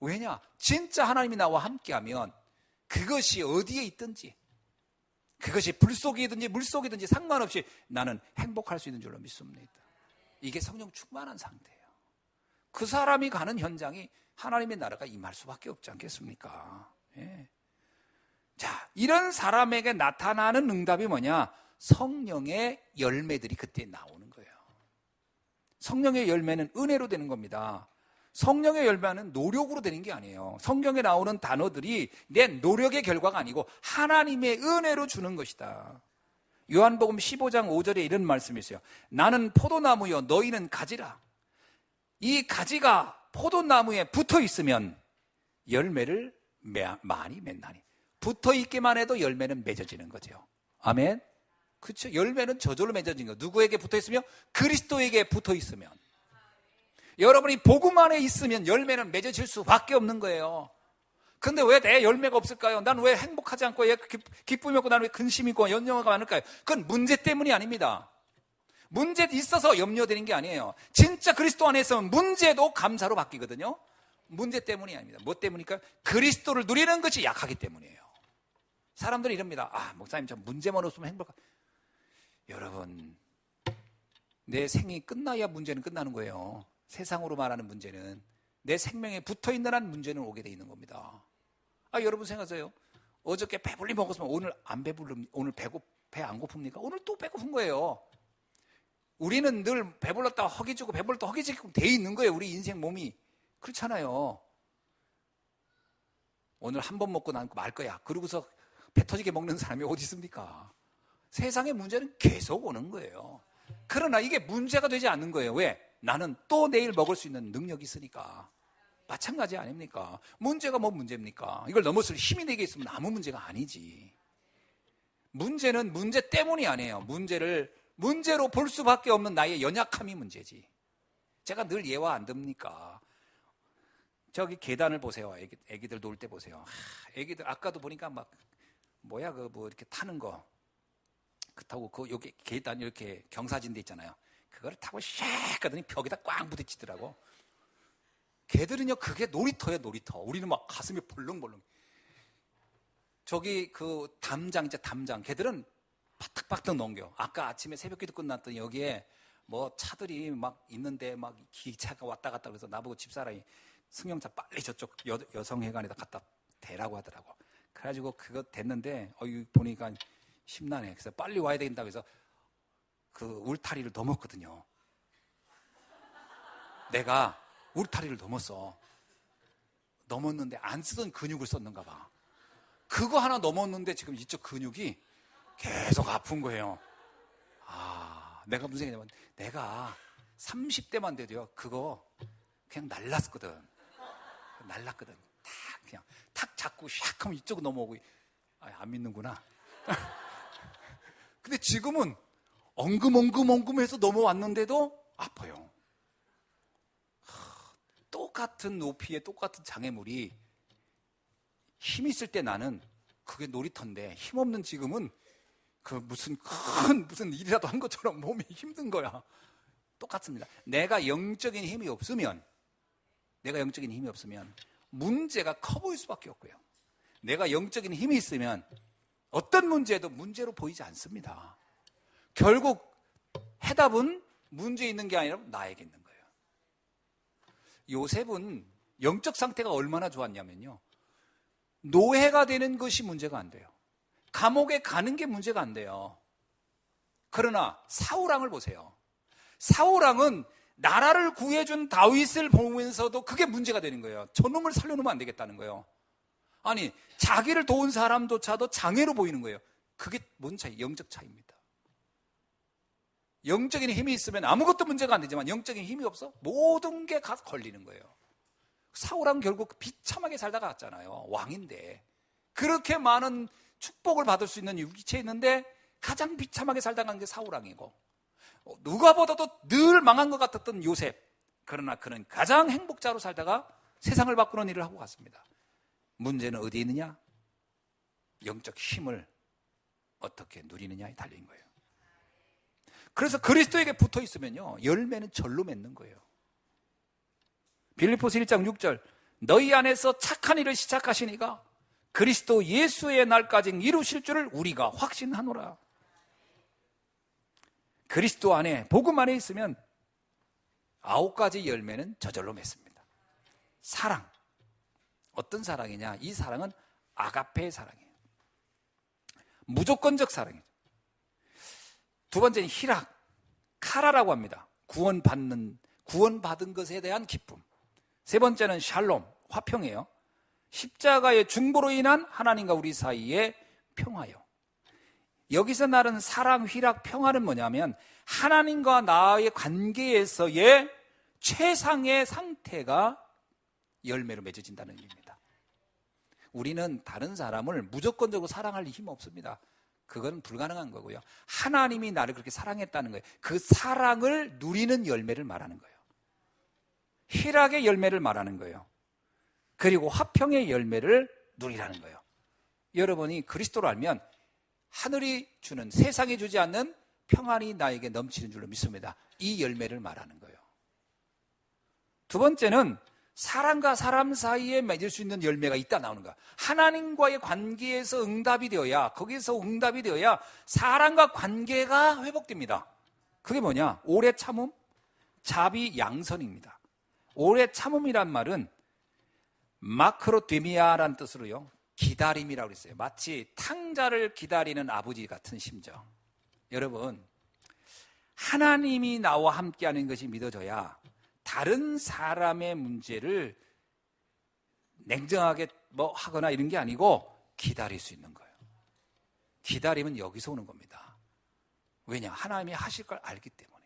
Speaker 1: 왜냐? 진짜 하나님이 나와 함께하면 그것이 어디에 있든지, 그것이 불 속이든지 물 속이든지 상관없이 나는 행복할 수 있는 줄로 믿습니다. 이게 성령 충만한 상태예요. 그 사람이 가는 현장이 하나님의 나라가 임할 수밖에 없지 않겠습니까? 예. 자, 이런 사람에게 나타나는 응답이 뭐냐? 성령의 열매들이 그때 나오는 거예요. 성령의 열매는 은혜로 되는 겁니다. 성령의 열매는 노력으로 되는 게 아니에요. 성경에 나오는 단어들이 내 노력의 결과가 아니고 하나님의 은혜로 주는 것이다. 요한복음 15장 5절에 이런 말씀이 있어요. 나는 포도나무요 너희는 가지라. 이 가지가 포도나무에 붙어 있으면 열매를 많이 맺나니. 붙어 있기만 해도 열매는 맺어지는 거죠. 아멘. 그렇죠. 열매는 저절로 맺어진 거. 누구에게 붙어 있으면? 그리스도에게 붙어 있으면. 여러분이 복음 안에 있으면 열매는 맺어질 수밖에 없는 거예요. 근데 왜 내 열매가 없을까요? 난 왜 행복하지 않고, 왜 기쁨이 없고, 난 왜 근심이 있고 염려가 많을까요? 그건 문제 때문이 아닙니다. 문제 있어서 염려되는 게 아니에요. 진짜 그리스도 안에 있으면 문제도 감사로 바뀌거든요. 문제 때문이 아닙니다. 뭐 때문일까요? 그리스도를 누리는 것이 약하기 때문이에요. 사람들이 이럽니다. 목사님, 저 문제만 없으면 행복하. 여러분, 내 생이 끝나야 문제는 끝나는 거예요. 세상으로 말하는 문제는, 내 생명에 붙어있는 한 문제는 오게 돼 있는 겁니다. 여러분 생각하세요. 어저께 배불리 먹었으면 오늘 안 배부릅니까? 오늘 배 안 고픕니까? 오늘 또 배고픈 거예요. 우리는 늘 배불렀다 허기지고 배불렀다 허기지고 돼 있는 거예요. 우리 인생 몸이. 그렇잖아요. 오늘 한 번 먹고 난 말 거야. 그러고서 배 터지게 먹는 사람이 어디 있습니까? 세상의 문제는 계속 오는 거예요. 그러나 이게 문제가 되지 않는 거예요. 왜? 나는 또 내일 먹을 수 있는 능력이 있으니까. 마찬가지 아닙니까? 문제가 뭐 문제입니까? 이걸 넘어설 힘이 내게 있으면 아무 문제가 아니지. 문제는 문제 때문이 아니에요. 문제로 볼 수밖에 없는 나의 연약함이 문제지. 제가 늘 예화 안 듭니까? 저기 계단을 보세요. 애기들 놀 때 보세요. 애기들 아까도 보니까 막 뭐야 그 뭐 이렇게 타는 거. 그 타고 그 여기 계단 이렇게 경사진 데 있잖아요. 그걸 타고 샥 가더니 벽에다 꽉 부딪히더라고. 걔들은요 그게 놀이터예요, 놀이터. 우리는 막 가슴이 벌렁벌렁. 저기 그 담장 있죠, 담장. 걔들은 바닥바닥 넘겨. 아까 아침에 새벽기도 끝났더니 여기에 뭐 차들이 막 있는데 막 기차가 왔다 갔다 그래서 나보고 집사람이 승용차 빨리 저쪽 여성회관에다 갖다 대라고 하더라고. 그래가지고 그거 됐는데 보니까 심란해. 그래서 빨리 와야 된다고 해서 그 울타리를 넘었거든요. 내가 울타리를 넘었는데 안 쓰던 근육을 썼는가 봐. 그거 하나 넘었는데 지금 이쪽 근육이 계속 아픈 거예요. 내가 무슨 생각이냐면 내가 30대만 돼도요 그거 그냥 날랐거든. 그냥 탁 잡고 샥 하면 이쪽으로 넘어오고. 안 믿는구나. 근데 지금은 엉금해서 넘어왔는데도 아파요. 똑같은 높이의 똑같은 장애물이 힘 있을 때 나는 그게 놀이터인데 힘없는 지금은 그 무슨 일이라도 한 것처럼 몸이 힘든 거야. 똑같습니다. 내가 영적인 힘이 없으면 문제가 커 보일 수밖에 없고요. 내가 영적인 힘이 있으면 어떤 문제도 문제로 보이지 않습니다. 결국 해답은 문제에 있는 게 아니라 나에게 있는 거예요. 요셉은 영적 상태가 얼마나 좋았냐면요, 노예가 되는 것이 문제가 안 돼요. 감옥에 가는 게 문제가 안 돼요. 그러나 사울왕을 보세요. 사울왕은 나라를 구해준 다윗을 보면서도 그게 문제가 되는 거예요. 저놈을 살려놓으면 안 되겠다는 거예요. 아니, 자기를 도운 사람조차도 장애로 보이는 거예요. 그게 뭔 차이? 영적 차이입니다. 영적인 힘이 있으면 아무것도 문제가 안 되지만 영적인 힘이 없어? 모든 게 걸리는 거예요. 사울왕 결국 비참하게 살다가 왔잖아요. 왕인데. 그렇게 많은 축복을 받을 수 있는 유기체에 있는데 가장 비참하게 살다가 간 게 사울왕이고, 누가 보다도 늘 망한 것 같았던 요셉. 그러나 그는 가장 행복자로 살다가 세상을 바꾸는 일을 하고 갔습니다. 문제는 어디에 있느냐? 영적 힘을 어떻게 누리느냐에 달린 거예요. 그래서 그리스도에게 붙어 있으면요, 열매는 절로 맺는 거예요. 빌립보서 1장 6절, 너희 안에서 착한 일을 시작하시니가 그리스도 예수의 날까지 이루실 줄을 우리가 확신하노라. 그리스도 안에, 복음 안에 있으면 9가지 열매는 저절로 맺습니다. 사랑. 어떤 사랑이냐? 이 사랑은 아가페의 사랑이에요. 무조건적 사랑이죠. 두 번째는 희락, 카라라고 합니다. 구원받은 것에 대한 기쁨. 세 번째는 샬롬, 화평이에요. 십자가의 중보로 인한 하나님과 우리 사이의 평화요. 여기서 말하는 사랑, 희락, 평화는 뭐냐면 하나님과 나의 관계에서의 최상의 상태가 열매로 맺어진다는 의미입니다. 우리는 다른 사람을 무조건적으로 사랑할 힘 없습니다. 그건 불가능한 거고요. 하나님이 나를 그렇게 사랑했다는 거예요. 그 사랑을 누리는 열매를 말하는 거예요. 희락의 열매를 말하는 거예요. 그리고 화평의 열매를 누리라는 거예요. 여러분이 그리스도를 알면 하늘이 주는, 세상이 주지 않는 평안이 나에게 넘치는 줄로 믿습니다. 이 열매를 말하는 거예요. 두 번째는 사람과 사람 사이에 맺을 수 있는 열매가 있다 나오는 거야. 하나님과의 관계에서 응답이 되어야, 거기서 응답이 되어야 사람과 관계가 회복됩니다. 그게 뭐냐? 오래 참음, 자비, 양선입니다. 오래 참음이란 말은 마크로데미아라는 뜻으로요, 기다림이라고 했어요. 마치 탕자를 기다리는 아버지 같은 심정. 여러분, 하나님이 나와 함께하는 것이 믿어져야 다른 사람의 문제를 냉정하게 하거나 이런 게 아니고 기다릴 수 있는 거예요. 기다림은 여기서 오는 겁니다. 왜냐? 하나님이 하실 걸 알기 때문에.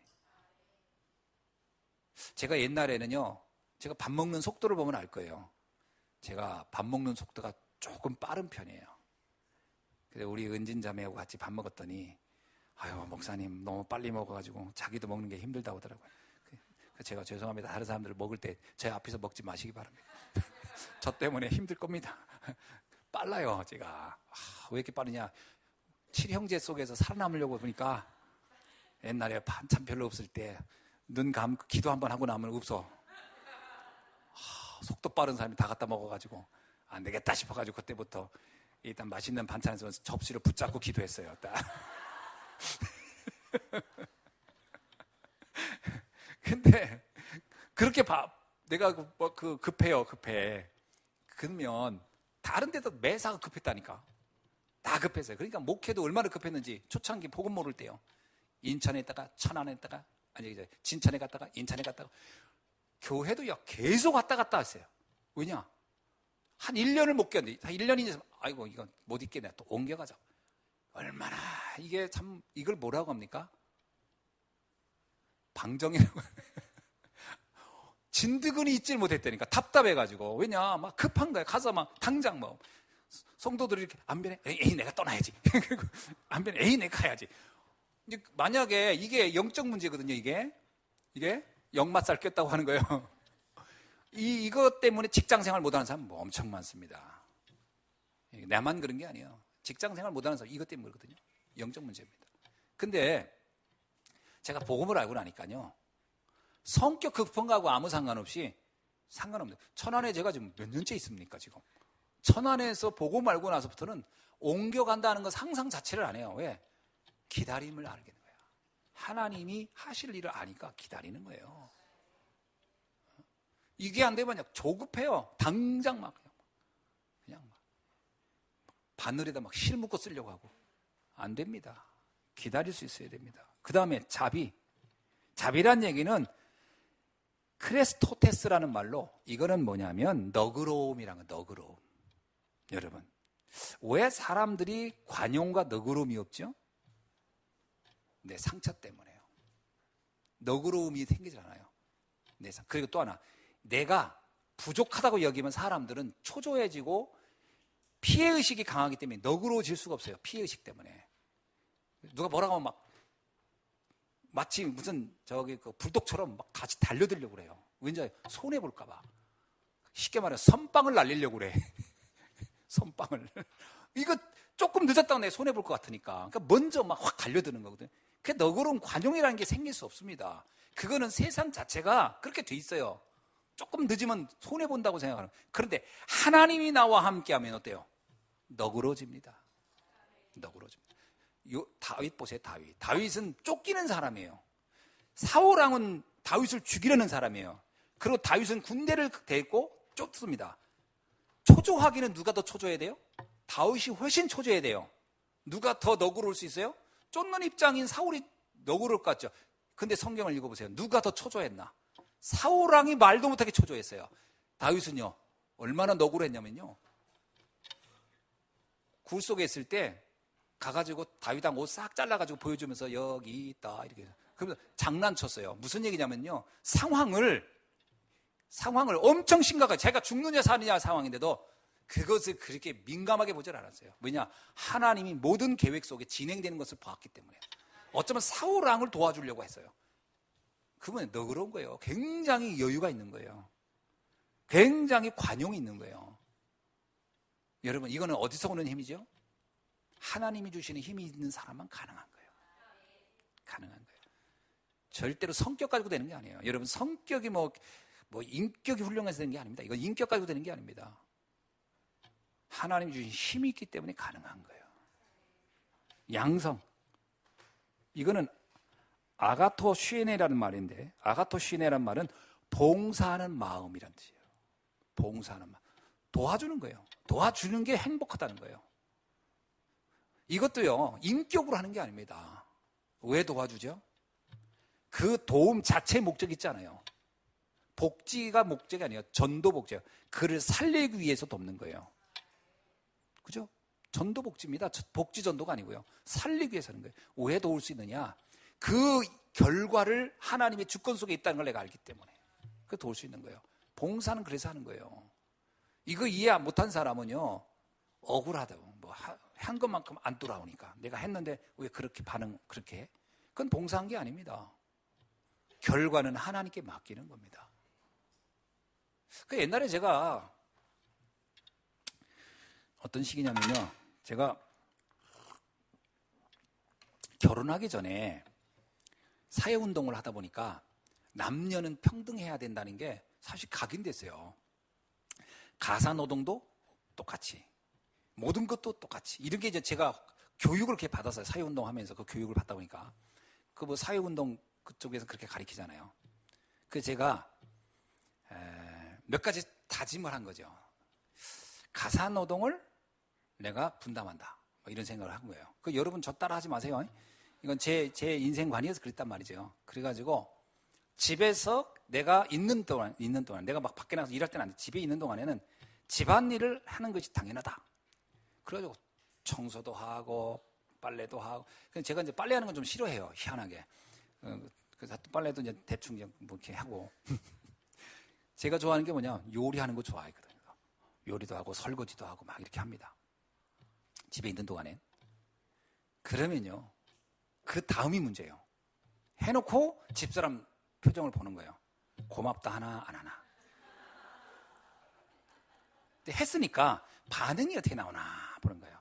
Speaker 1: 제가 옛날에는요, 제가 밥 먹는 속도를 보면 알 거예요. 제가 밥 먹는 속도가 조금 빠른 편이에요. 그래서 우리 은진 자매하고 같이 밥 먹었더니, 아유, 목사님 너무 빨리 먹어가지고 자기도 먹는 게 힘들다고 하더라고요. 제가 죄송합니다. 다른 사람들 먹을 때 제 앞에서 먹지 마시기 바랍니다. 저 때문에 힘들 겁니다. 빨라요, 제가. 왜 이렇게 빠르냐? 7형제 속에서 살아남으려고 보니까 옛날에 반찬 별로 없을 때 눈 감고 기도 한번 하고 나면 없어. 속도 빠른 사람이 다 갖다 먹어가지고 안 되겠다 싶어가지고 그때부터 일단 맛있는 반찬에서 접시를 붙잡고 기도했어요. 근데 그렇게 내가 급해. 그러면 다른 데도 매사가 급했다니까. 다 급했어요. 그러니까 목회도 얼마나 급했는지 초창기 복음 모를 때요. 인천에 있다가 천안에 있다가, 아니 이제 진천에 갔다가 인천에 갔다가, 교회도요 계속 왔다 갔다 했어요. 왜냐? 한 1년을 못 견디. 한 1년이 이제 아이고 이건 못 있겠네. 또 옮겨가자. 얼마나 이게 참, 이걸 뭐라고 합니까? 방정이라고. 진드근이 있질 못했다니까. 답답해가지고. 왜냐? 막 급한 거야. 가서 막 당장 성도들이 이렇게 안 변해. 에이 내가 떠나야지. 안 변해. 에이 내가 가야지. 이제 만약에 이게 영적 문제거든요. 이게 역맛살 꼈다고 하는 거예요. 이것 때문에 직장 생활 못하는 사람 엄청 많습니다. 나만 그런 게 아니에요. 직장 생활 못하는 사람 이것 때문에 그렇거든요. 영적 문제입니다. 근데 제가 복음을 알고 나니까요, 성격 급한 거하고 아무 상관없이 상관없는. 천안에 제가 지금 몇 년째 있습니까, 지금? 천안에서 보고 말고 나서부터는 옮겨간다는 건 상상 자체를 안 해요. 왜? 기다림을 알게 된 거야. 하나님이 하실 일을 아니까 기다리는 거예요. 이게 안 되면 조급해요. 당장 그냥 바늘에다 막 실 묶어 쓰려고 하고. 안 됩니다. 기다릴 수 있어야 됩니다. 그 다음에 자비. 자비란 얘기는 크레스토테스라는 말로, 이거는 뭐냐면 너그러움이라는 거예요. 너그러움. 여러분, 왜 사람들이 관용과 너그러움이 없죠? 내 상처 때문에요. 너그러움이 생기지 않아요. 그리고 또 하나, 내가 부족하다고 여기면 사람들은 초조해지고 피해의식이 강하기 때문에 너그러워질 수가 없어요. 피해의식 때문에. 누가 뭐라고 하면 마치 무슨 그 불독처럼 막 같이 달려들려고 그래요. 왠지 손해볼까봐. 쉽게 말해 선빵을 날리려고 그래. 선빵을. 이거 조금 늦었다고 내 손해볼 것 같으니까. 그러니까 먼저 막 확 달려드는 거거든. 그 너그러운 관용이라는 게 생길 수 없습니다. 그거는 세상 자체가 그렇게 돼 있어요. 조금 늦으면 손해본다고 생각하는 거예요. 그런데 하나님이 나와 함께하면 어때요? 너그러워집니다. 너그러워집니다. 다윗 보세요. 다윗은 쫓기는 사람이에요. 사울왕은 다윗을 죽이려는 사람이에요. 그리고 다윗은 군대를 데리고 쫓습니다. 초조하기는 누가 더 초조해야 돼요? 다윗이 훨씬 초조해야 돼요. 누가 더 너그러울 수 있어요? 쫓는 입장인 사울이 너그러울 것 같죠? 근데 성경을 읽어보세요. 누가 더 초조했나? 사울왕이 말도 못하게 초조했어요. 다윗은요, 얼마나 너그러했냐면요, 굴 속에 있을 때 가가지고 다윗왕 옷 싹 잘라가지고 보여주면서 여기 있다 이렇게. 그러면서 장난쳤어요. 무슨 얘기냐면요, 상황을 엄청 심각하게, 자기가 죽느냐 사느냐 상황인데도 그것을 그렇게 민감하게 보질 않았어요. 왜냐? 하나님이 모든 계획 속에 진행되는 것을 봤기 때문에. 어쩌면 사울왕을 도와주려고 했어요. 그분은 너그러운 거예요. 굉장히 여유가 있는 거예요. 굉장히 관용이 있는 거예요. 여러분, 이거는 어디서 오는 힘이죠? 하나님이 주시는 힘이 있는 사람만 가능한 거예요. 가능한 거예요. 절대로 성격 가지고 되는 게 아니에요. 여러분, 성격이 뭐 인격이 훌륭해서 되는 게 아닙니다. 이건 인격 가지고 되는 게 아닙니다. 하나님이 주신 힘이 있기 때문에 가능한 거예요. 양성. 이거는 아가토슈에네라는 말인데, 아가토슈에네라는 말은 봉사하는 마음이란 뜻이에요. 봉사하는 마음. 도와주는 거예요. 도와주는 게 행복하다는 거예요. 이것도요, 인격으로 하는 게 아닙니다. 왜 도와주죠? 그 도움 자체의 목적 있잖아요. 복지가 목적이 아니에요. 전도 복지예요. 그를 살리기 위해서 돕는 거예요. 그죠? 전도 복지입니다. 복지 전도가 아니고요. 살리기 위해서 하는 거예요. 왜 도울 수 있느냐? 그 결과를 하나님의 주권 속에 있다는 걸 내가 알기 때문에 그 도울 수 있는 거예요. 봉사는 그래서 하는 거예요. 이거 이해 못한 사람은요, 억울하다고. 뭐 한 것만큼 안 돌아오니까. 내가 했는데 왜 그렇게 그렇게 해? 그건 봉사한 게 아닙니다. 결과는 하나님께 맡기는 겁니다. 그 옛날에 제가 어떤 시기냐면요, 제가 결혼하기 전에 사회운동을 하다 보니까 남녀는 평등해야 된다는 게 사실 각인됐어요. 가사노동도 똑같이, 모든 것도 똑같이. 이렇게 이제 제가 교육을 이렇게 받았어요. 사회운동 하면서 그 교육을 받다 보니까. 그 뭐 사회운동 그쪽에서 그렇게 가르치잖아요. 그래서 제가 몇 가지 다짐을 한 거죠. 가사노동을 내가 분담한다. 뭐 이런 생각을 한 거예요. 그 여러분 저 따라 하지 마세요. 이건 제 인생관이어서 그랬단 말이죠. 그래가지고 집에서 내가 있는 동안 내가 막 밖에 나가서 일할 때는 안 돼. 집에 있는 동안에는 집안일을 하는 것이 당연하다. 그래가지고 청소도 하고 빨래도 하고. 제가 이제 빨래하는 건 좀 싫어해요. 희한하게. 그래서 빨래도 이제 대충 뭐 이렇게 하고. 제가 좋아하는 게 뭐냐, 요리하는 거 좋아하거든요. 요리도 하고 설거지도 하고 막 이렇게 합니다. 집에 있는 동안엔. 그러면요, 그 다음이 문제예요. 해놓고 집사람 표정을 보는 거예요. 고맙다 하나 안 하나. 근데 했으니까 반응이 어떻게 나오나 보는 거예요.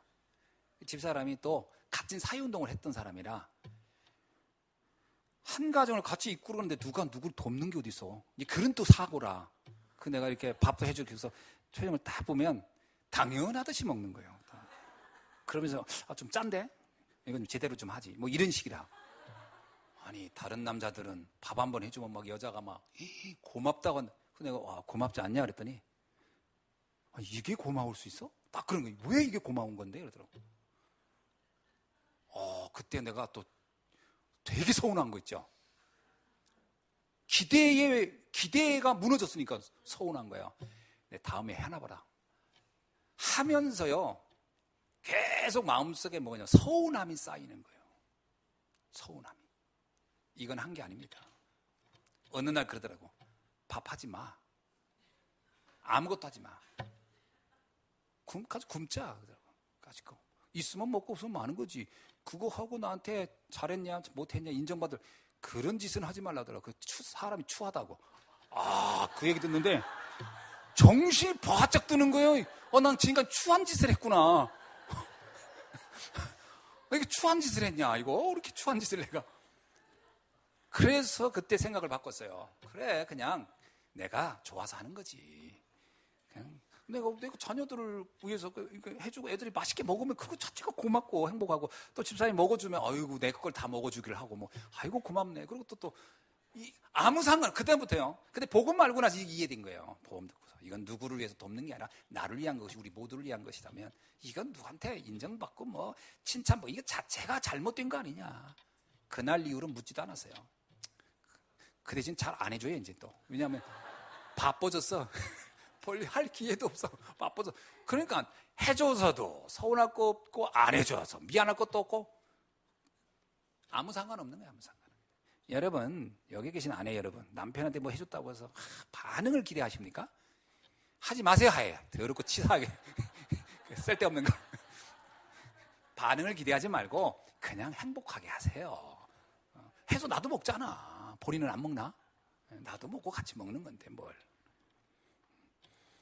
Speaker 1: 집사람이 또 같은 사회운동을 했던 사람이라 한 가정을 같이 이끌었는데 누가 누구를 돕는 게 어디 있어. 그런 또 사고라. 그 내가 이렇게 밥도 해주고 해서 표정을 딱 보면 당연하듯이 먹는 거예요. 그러면서 좀 짠데? 이건 제대로 좀 하지. 뭐 이런 식이라. 아니 다른 남자들은 밥 한 번 해주면 막 여자가 막 고맙다고 한다. 내가 고맙지 않냐 그랬더니 이게 고마울 수 있어? 딱 그런 거예요. 왜 이게 고마운 건데? 그러더라고. 그때 내가 또 되게 서운한 거 있죠. 기대가 무너졌으니까 서운한 거야. 다음에 해놔봐라. 하면서요, 계속 마음속에 뭐냐, 서운함이 쌓이는 거예요. 서운함이. 이건 한 게 아닙니다. 어느 날 그러더라고. 밥하지 마. 아무것도 하지 마. 가서 굶자. 그러더라고. 가지고. 있으면 먹고 없으면 마는 거지. 그거 하고 나한테 잘했냐, 못했냐, 인정받을 그런 짓은 하지 말라더라고. 사람이 추하다고. 그 얘기 듣는데 정신이 바짝 드는 거예요. 난 지금까지 추한 짓을 했구나. 이게 추한 짓을 했냐, 이거? 이렇게 추한 짓을 내가. 그래서 그때 생각을 바꿨어요. 그래, 그냥 내가 좋아서 하는 거지. 그냥 내가 자녀들을 위해서 해주고 애들이 맛있게 먹으면 그거 자체가 고맙고 행복하고, 또 집사람이 먹어주면 아이고 내 걸 다 먹어주기를 하고 뭐 아이고 고맙네. 그리고 또 아무 상관, 그때부터요. 근데 복음 알고 나서 이해된 거예요. 복음 듣고서 이건 누구를 위해서 돕는 게 아니라 나를 위한 것이, 우리 모두를 위한 것이라면 이건 누구한테 인정받고 뭐 칭찬 이거 자체가 잘못된 거 아니냐. 그날 이후로 묻지도 않았어요. 그 대신 잘 안 해줘요 이제 또. 왜냐하면 바빠졌어. 볼일 할 기회도 없어. 바빠서. 그러니까 해줘서도 서운할 거 없고, 안 해줘서 미안할 것도 없고, 아무 상관없는 거야. 아무 상관. 여러분, 여기 계신 아내 여러분, 남편한테 뭐 해줬다고 해서 반응을 기대하십니까? 하지 마세요. 하해. 더럽고 치사하게 쓸데없는 거. 반응을 기대하지 말고 그냥 행복하게 하세요. 해서 나도 먹잖아. 본인은 안 먹나? 나도 먹고 같이 먹는 건데 뭘.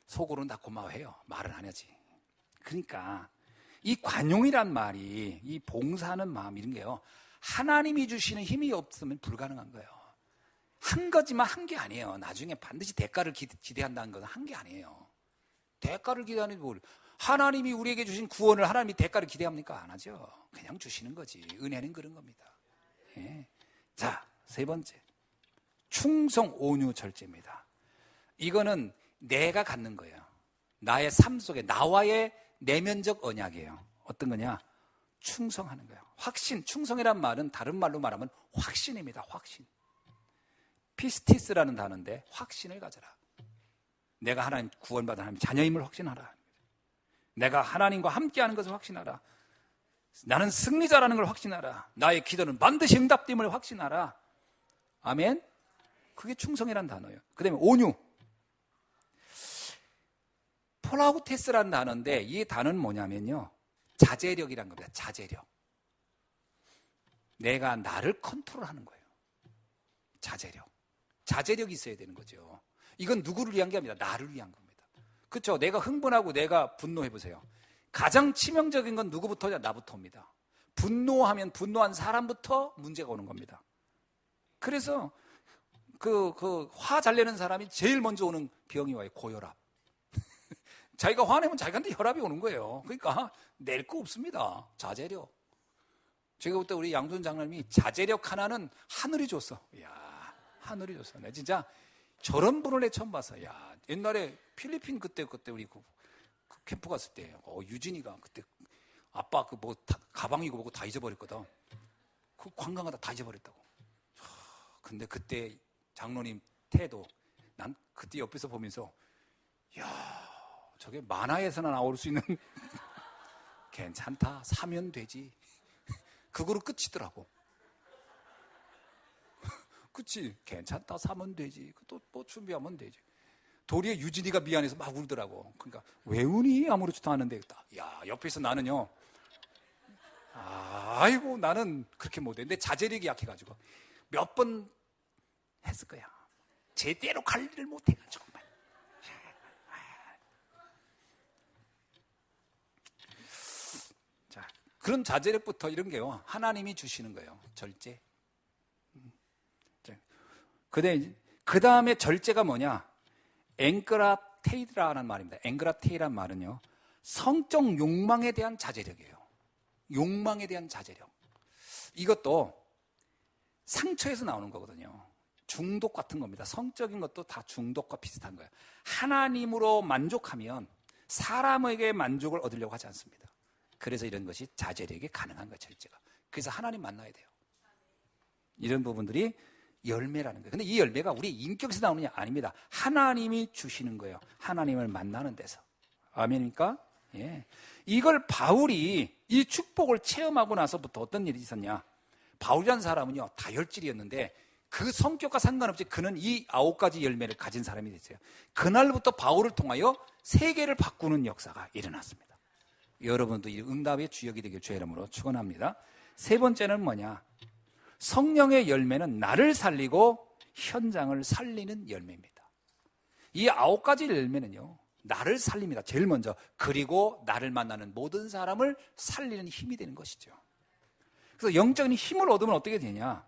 Speaker 1: 속으로는 다 고마워해요. 말은 안 하지. 그러니까 이 관용이란 말이, 이 봉사하는 마음, 이런 게요, 하나님이 주시는 힘이 없으면 불가능한 거예요. 한 거지만 한 게 아니에요. 나중에 반드시 대가를 기대한다는 것은 한 게 아니에요. 대가를 기대하는 뭘? 하나님이 우리에게 주신 구원을 하나님이 대가를 기대합니까? 안 하죠. 그냥 주시는 거지. 은혜는 그런 겁니다. 예. 자, 세 번째, 충성 온유 절제입니다. 이거는 내가 갖는 거예요. 나의 삶 속에 나와의 내면적 언약이에요. 어떤 거냐? 충성하는 거예요. 확신, 충성이란 말은 다른 말로 말하면 확신입니다. 확신. 피스티스라는 단어인데 확신을 가져라. 내가 하나님 구원받은 하나님 자녀임을 확신하라. 내가 하나님과 함께하는 것을 확신하라. 나는 승리자라는 걸 확신하라. 나의 기도는 반드시 응답됨을 확신하라. 아멘. 그게 충성이라는 단어예요. 그 다음에 온유. 폴라우테스라는 단어인데 이 단어는 뭐냐면요, 자제력이란 겁니다. 자제력. 내가 나를 컨트롤하는 거예요. 자제력. 자제력이 있어야 되는 거죠. 이건 누구를 위한 게 아니라 나를 위한 겁니다. 그렇죠? 내가 흥분하고 내가 분노해보세요. 가장 치명적인 건 누구부터냐? 나부터입니다. 분노하면 분노한 사람부터 문제가 오는 겁니다. 그래서 화 잘 내는 사람이 제일 먼저 오는 병이 와요. 고혈압. 자기가 화내면 자기한테 혈압이 오는 거예요. 그러니까 낼 거 없습니다. 자제력. 제가 그때 우리 양손 장로님이 자제력 하나는 하늘이 줬어. 이야, 하늘이 줬어. 내 진짜 저런 분을 내 처음 봤어. 야, 옛날에 필리핀 그때 우리 그 캠프 갔을 때, 유진이가 그때 아빠 가방 이거 보고 다 잊어버렸거든. 그 관광하다 다 잊어버렸다고. 근데 그때 장로님 태도, 난 그때 옆에서 보면서, 야, 저게 만화에서나 나올 수 있는 괜찮다. 사면 되지. 그거로 끝이더라고. 그치? 괜찮다. 사면 되지. 또 뭐 준비하면 되지. 도리에 유진이가 미안해서 막 울더라고. 그러니까 왜 우니? 아무렇지도 않은데. 야, 옆에서 나는요, 아이고 나는 그렇게 못해. 근데 자제력이 약해가지고 몇 번 했을 거야. 제대로 관리를 못해가지고. 자, 그런 자제력부터 이런 게요, 하나님이 주시는 거예요. 절제. 그 다음에 절제가 뭐냐? 앵그라테이라는 말입니다. 앵그라테이라는 말은요, 성적 욕망에 대한 자제력이에요. 욕망에 대한 자제력. 이것도 상처에서 나오는 거거든요. 중독 같은 겁니다. 성적인 것도 다 중독과 비슷한 거예요. 하나님으로 만족하면 사람에게 만족을 얻으려고 하지 않습니다. 그래서 이런 것이 자제력이 가능한 거예요, 절제가. 그래서 하나님 만나야 돼요. 이런 부분들이 열매라는 거예요. 근데 이 열매가 우리 인격에서 나오는 게 아닙니다. 하나님이 주시는 거예요. 하나님을 만나는 데서. 아멘입니까? 예. 이걸 바울이 이 축복을 체험하고 나서부터 어떤 일이 있었냐? 바울이라는 사람은요, 다혈질이었는데 그 성격과 상관없이 그는 이 9가지 열매를 가진 사람이 됐어요. 그날부터 바울을 통하여 세계를 바꾸는 역사가 일어났습니다. 여러분도 이 응답의 주역이 되길 주의 이름으로 축원합니다. 세 번째는 뭐냐? 성령의 열매는 나를 살리고 현장을 살리는 열매입니다. 이 9가지 열매는요, 나를 살립니다. 제일 먼저. 그리고 나를 만나는 모든 사람을 살리는 힘이 되는 것이죠. 그래서 영적인 힘을 얻으면 어떻게 되냐?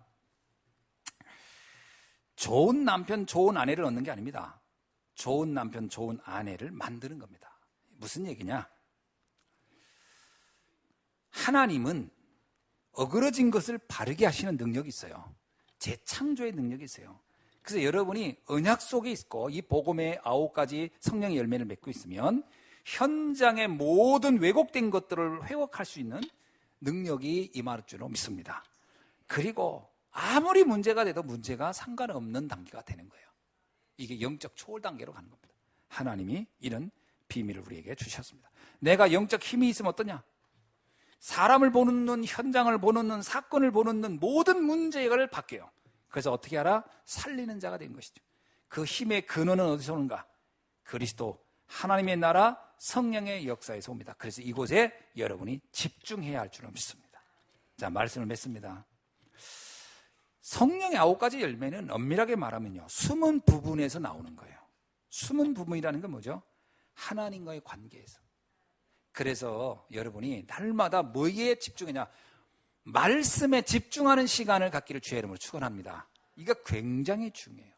Speaker 1: 좋은 남편, 좋은 아내를 얻는 게 아닙니다. 좋은 남편, 좋은 아내를 만드는 겁니다. 무슨 얘기냐? 하나님은 어그러진 것을 바르게 하시는 능력이 있어요. 재창조의 능력이 있어요. 그래서 여러분이 언약 속에 있고 이 복음의 9가지 성령의 열매를 맺고 있으면 현장의 모든 왜곡된 것들을 회복할 수 있는 능력이 임할 줄로 믿습니다. 그리고 아무리 문제가 돼도 문제가 상관없는 단계가 되는 거예요. 이게 영적 초월 단계로 가는 겁니다. 하나님이 이런 비밀을 우리에게 주셨습니다. 내가 영적 힘이 있으면 어떠냐? 사람을 보는 눈, 현장을 보는 눈, 사건을 보는 눈, 모든 문제를 바뀌어요. 그래서 어떻게 하라? 살리는 자가 된 것이죠. 그 힘의 근원은 어디서 오는가? 그리스도, 하나님의 나라, 성령의 역사에서 옵니다. 그래서 이곳에 여러분이 집중해야 할 줄로 믿습니다. 자, 말씀을 맺습니다. 성령의 9가지 열매는 엄밀하게 말하면요, 숨은 부분에서 나오는 거예요. 숨은 부분이라는 건 뭐죠? 하나님과의 관계에서. 그래서 여러분이 날마다 뭐에 집중하냐? 말씀에 집중하는 시간을 갖기를 주의 이름으로 축원합니다. 이거 굉장히 중요해요.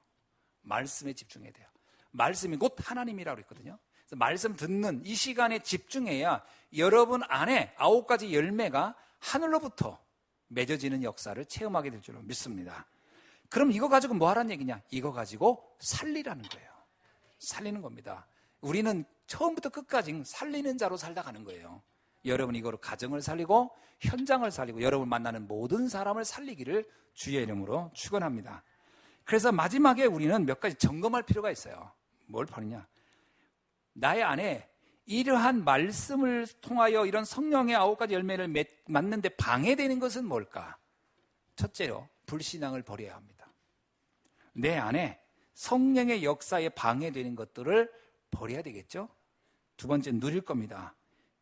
Speaker 1: 말씀에 집중해야 돼요. 말씀이 곧 하나님이라고 했거든요. 그래서 말씀 듣는 이 시간에 집중해야 여러분 안에 9가지 열매가 하늘로부터 맺어지는 역사를 체험하게 될 줄로 믿습니다. 그럼 이거 가지고 뭐 하라는 얘기냐? 이거 가지고 살리라는 거예요. 살리는 겁니다. 우리는 처음부터 끝까지 살리는 자로 살다 가는 거예요. 여러분 이거로 가정을 살리고 현장을 살리고 여러분 만나는 모든 사람을 살리기를 주의 이름으로 축원합니다. 그래서 마지막에 우리는 몇 가지 점검할 필요가 있어요. 뭘 보느냐? 나의 안에 이러한 말씀을 통하여 이런 성령의 9가지 열매를 맺는데 방해되는 것은 뭘까? 첫째로 불신앙을 버려야 합니다. 내 안에 성령의 역사에 방해되는 것들을 버려야 되겠죠? 두 번째, 누릴 겁니다.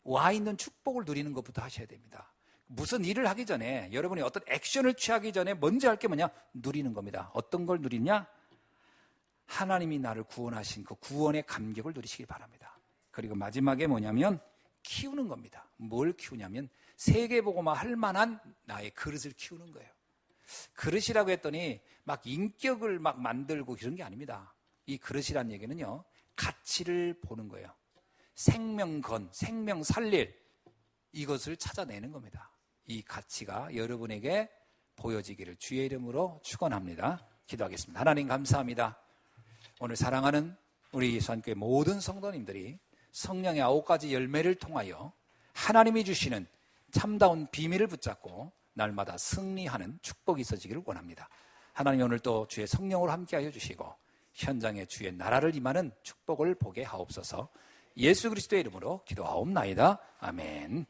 Speaker 1: 와 있는 축복을 누리는 것부터 하셔야 됩니다. 무슨 일을 하기 전에 여러분이 어떤 액션을 취하기 전에 먼저 할 게 뭐냐? 누리는 겁니다. 어떤 걸 누리냐? 하나님이 나를 구원하신 그 구원의 감격을 누리시길 바랍니다. 그리고 마지막에 뭐냐면 키우는 겁니다. 뭘 키우냐면 세계보고만 할 만한 나의 그릇을 키우는 거예요. 그릇이라고 했더니 막 인격을 막 만들고 이런 게 아닙니다. 이 그릇이란 얘기는요, 가치를 보는 거예요. 생명건, 생명 살릴 이것을 찾아내는 겁니다. 이 가치가 여러분에게 보여지기를 주의 이름으로 축원합니다. 기도하겠습니다. 하나님 감사합니다. 오늘 사랑하는 우리 예수한교회 모든 성도님들이 성령의 9가지 열매를 통하여 하나님이 주시는 참다운 비밀을 붙잡고 날마다 승리하는 축복이 있어지기를 원합니다. 하나님 오늘 또 주의 성령으로 함께하여 주시고 현장에 주의 나라를 임하는 축복을 보게 하옵소서. 예수 그리스도의 이름으로 기도하옵나이다. 아멘.